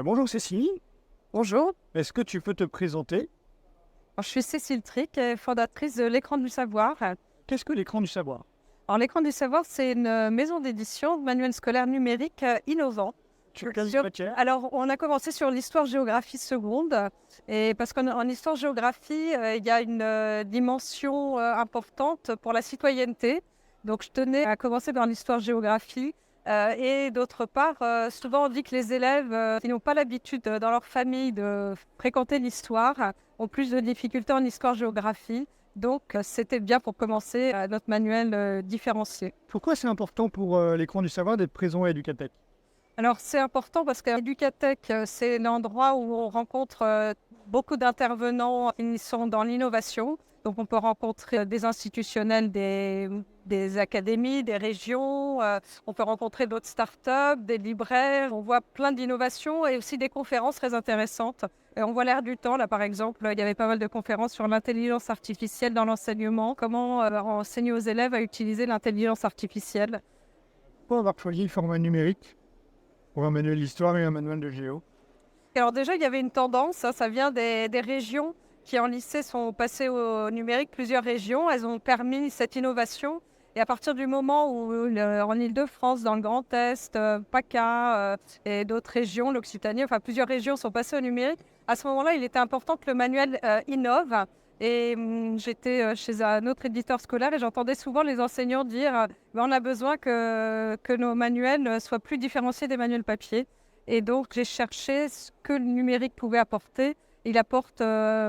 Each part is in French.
Bonjour Cécile, Bonjour, est-ce que tu peux te présenter? alors, je suis Cécile Tric, fondatrice de l'Écran du Savoir. Qu'est-ce que l'écran du savoir? Alors, l'Écran du Savoir, c'est une maison d'édition de manuels scolaires numériques innovants. Sur quelle Sur- matière? Alors, on a commencé sur l'histoire-géographie seconde, et parce qu'en histoire-géographie, il y a une dimension importante pour la citoyenneté. Donc, je tenais à commencer par l'histoire-géographie. Et d'autre part, souvent on dit que les élèves qui n'ont pas l'habitude dans leur famille de fréquenter l'histoire ont plus de difficultés en histoire-géographie. Donc, c'était bien pour commencer notre manuel différencié. Pourquoi c'est important pour l'écran du savoir d'être présent à Educatec? Alors, c'est important parce qu'Educatec, c'est l'endroit où on rencontre beaucoup d'intervenants qui sont dans l'innovation. Donc, on peut rencontrer des institutionnels, des académies, des régions. On peut rencontrer d'autres startups, des libraires. On voit plein d'innovations et aussi des conférences très intéressantes. Et on voit l'air du temps. Là, par exemple, il y avait pas mal de conférences sur l'intelligence artificielle dans l'enseignement. Comment enseigner aux élèves à utiliser l'intelligence artificielle. Pourquoi avoir choisi le format numérique pour un manuel d'histoire et un manuel de géo? Alors déjà, il y avait une tendance, hein, ça vient des régions qui en lycée sont passées au numérique, plusieurs régions, elles ont permis cette innovation. Et à partir du moment où en Île-de-France, dans le Grand Est, PACA et d'autres régions, l'Occitanie, enfin plusieurs régions sont passées au numérique, à ce moment-là, il était important que le manuel innove. Et j'étais chez un autre éditeur scolaire et j'entendais souvent les enseignants dire ben, on a besoin que nos manuels soient plus différenciés des manuels papier. Et donc, j'ai cherché ce que le numérique pouvait apporter. Il apporte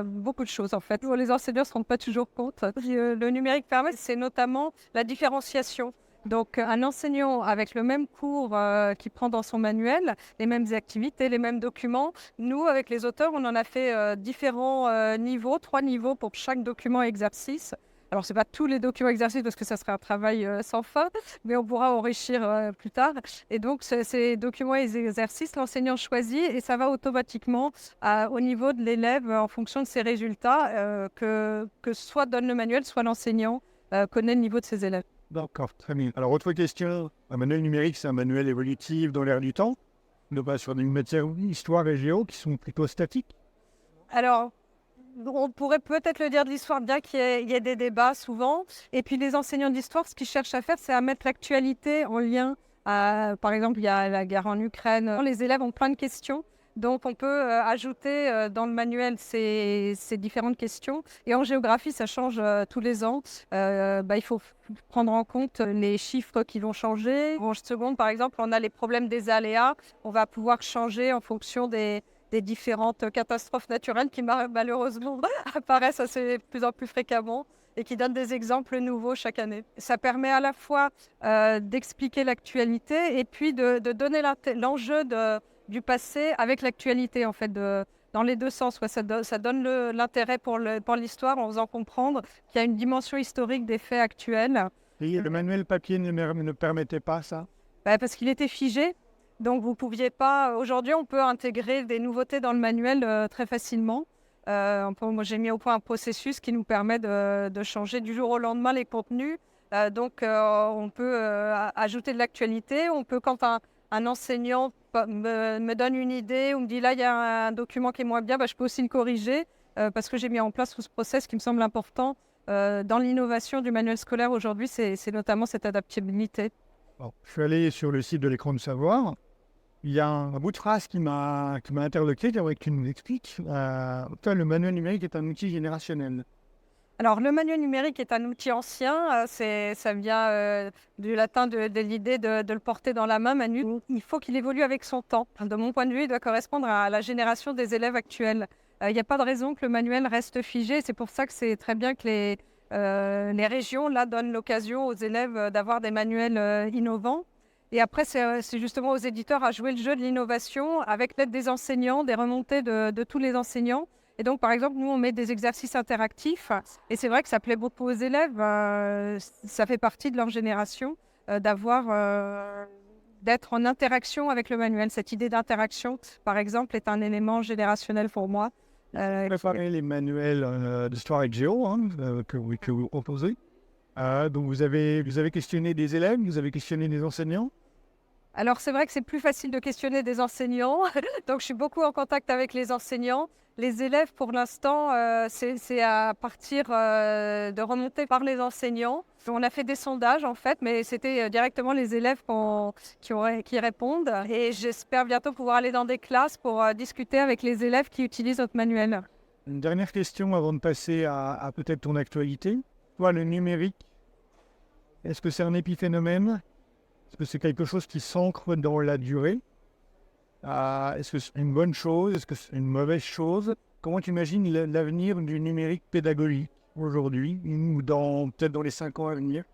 beaucoup de choses, en fait. Les enseignants ne se rendent pas toujours compte. Le numérique permet, c'est notamment la différenciation. Donc, un enseignant avec le même cours qu'il prend dans son manuel, les mêmes activités, les mêmes documents. Nous, avec les auteurs, on en a fait différents niveaux, 3 niveaux pour chaque document et exercice. Alors, ce n'est pas tous les documents exercices parce que ça serait un travail sans fin, mais on pourra enrichir plus tard. Et donc, ces documents et exercices, l'enseignant choisit et ça va automatiquement au niveau de l'élève en fonction de ses résultats que soit donne le manuel, soit l'enseignant connaît le niveau de ses élèves. D'accord, très bien. Alors, autre question. Un manuel numérique, c'est un manuel évolutif dans l'air du temps, ne pas sur des matières histoire et géo qui sont plutôt statiques. Alors, on pourrait peut-être le dire de l'histoire, bien qu'il y ait des débats souvent. Et puis les enseignants d'histoire, ce qu'ils cherchent à faire, c'est à mettre l'actualité en lien. Par exemple, il y a la guerre en Ukraine. Les élèves ont plein de questions. Donc, on peut ajouter dans le manuel ces différentes questions. Et en géographie, ça change tous les ans. Il faut prendre en compte les chiffres qui vont changer. En seconde, par exemple, on a les problèmes des aléas. On va pouvoir changer en fonction des différentes catastrophes naturelles qui malheureusement apparaissent assez de plus en plus fréquemment et qui donnent des exemples nouveaux chaque année. Ça permet à la fois d'expliquer l'actualité et puis de donner l'enjeu du passé avec l'actualité, en fait, dans les deux sens. Ouais, ça donne l'intérêt pour l'histoire en faisant comprendre qu'il y a une dimension historique des faits actuels. Et le manuel papier ne permettait pas ça? Parce qu'il était figé. Donc, vous ne pouviez pas. Aujourd'hui, on peut intégrer des nouveautés dans le manuel très facilement. Moi, j'ai mis au point un processus qui nous permet de changer du jour au lendemain les contenus. On peut ajouter de l'actualité. On peut, quand un enseignant me donne une idée ou me dit là, il y a un document qui est moins bien, je peux aussi le corriger parce que j'ai mis en place tout ce process qui me semble important. Dans l'innovation du manuel scolaire aujourd'hui, c'est notamment cette adaptabilité. Bon, je suis allé sur le site de l'écran du savoir. Il y a un bout de phrase qui m'a interloqué, j'aimerais que tu nous expliques. Toi, le manuel numérique est un outil générationnel. Alors, le manuel numérique est un outil ancien. Ça vient du latin de l'idée de le porter dans la main, Manu. Il faut qu'il évolue avec son temps. De mon point de vue, il doit correspondre à la génération des élèves actuels. Il n'y a pas de raison que le manuel reste figé. C'est pour ça que c'est très bien que les régions là, donnent l'occasion aux élèves d'avoir des manuels innovants. Et après, c'est justement aux éditeurs à jouer le jeu de l'innovation avec l'aide des enseignants, des remontées de tous les enseignants. Et donc, par exemple, nous, on met des exercices interactifs. Et c'est vrai que ça plaît beaucoup aux élèves. Ça fait partie de leur génération d'être en interaction avec le manuel. Cette idée d'interaction, par exemple, est un élément générationnel pour moi. Préparer les manuels d'histoire et de géo que vous proposez. Donc vous avez questionné des élèves, vous avez questionné des enseignants. Alors c'est vrai que c'est plus facile de questionner des enseignants, donc je suis beaucoup en contact avec les enseignants. Les élèves, pour l'instant, c'est à partir de remonter par les enseignants. On a fait des sondages en fait, mais c'était directement les élèves qui répondent. Et j'espère bientôt pouvoir aller dans des classes pour discuter avec les élèves qui utilisent notre manuel. Une dernière question avant de passer à peut-être ton actualité. Toi, le numérique, est-ce que c'est un épiphénomène? Est-ce que c'est quelque chose qui s'ancre dans la durée? Est-ce que c'est une bonne chose? Est-ce que c'est une mauvaise chose? Comment tu imagines l'avenir du numérique pédagogique aujourd'hui ou peut-être dans les 5 ans à venir?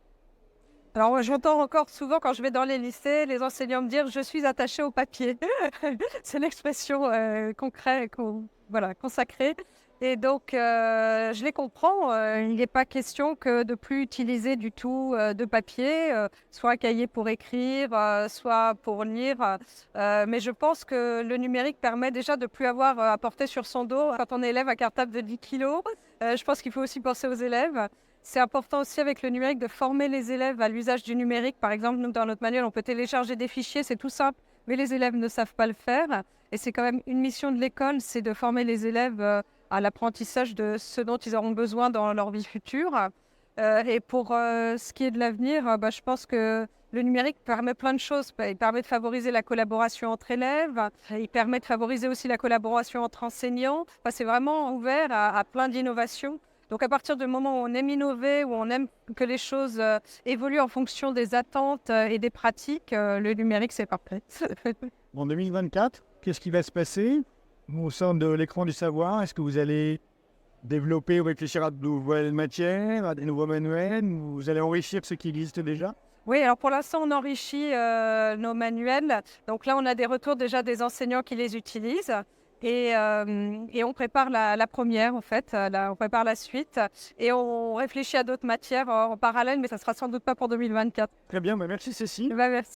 Alors, moi, j'entends encore souvent quand je vais dans les lycées, les enseignants me dire je suis attaché au papier. C'est l'expression concrète, voilà, consacrée. Et donc, je les comprends. Il n'est pas question que de plus utiliser du tout de papier, soit un cahier pour écrire, soit pour lire. Mais je pense que le numérique permet déjà de plus avoir à porter sur son dos quand on élève un cartable de 10 kilos. Je pense qu'il faut aussi penser aux élèves. C'est important aussi avec le numérique de former les élèves à l'usage du numérique. Par exemple, nous, dans notre manuel, on peut télécharger des fichiers, c'est tout simple, mais les élèves ne savent pas le faire. Et c'est quand même une mission de l'école, c'est de former les élèves à l'apprentissage de ce dont ils auront besoin dans leur vie future. Et pour ce qui est de l'avenir, je pense que le numérique permet plein de choses. Il permet de favoriser la collaboration entre élèves, il permet de favoriser aussi la collaboration entre enseignants. Enfin, c'est vraiment ouvert à plein d'innovations. Donc à partir du moment où on aime innover, où on aime que les choses évoluent en fonction des attentes et des pratiques, le numérique, c'est parfait. En 2024, qu'est-ce qui va se passer au sein de l'écran du savoir? Est-ce que vous allez développer ou réfléchir à de nouvelles matières, à des nouveaux manuels, ou vous allez enrichir ce qui existe déjà? Oui, alors pour l'instant, on enrichit nos manuels. Donc là, on a des retours déjà des enseignants qui les utilisent. Et on prépare la première, en fait. On prépare la suite. Et on réfléchit à d'autres matières en parallèle, mais ça ne sera sans doute pas pour 2024. Très bien, merci Cécile. Merci.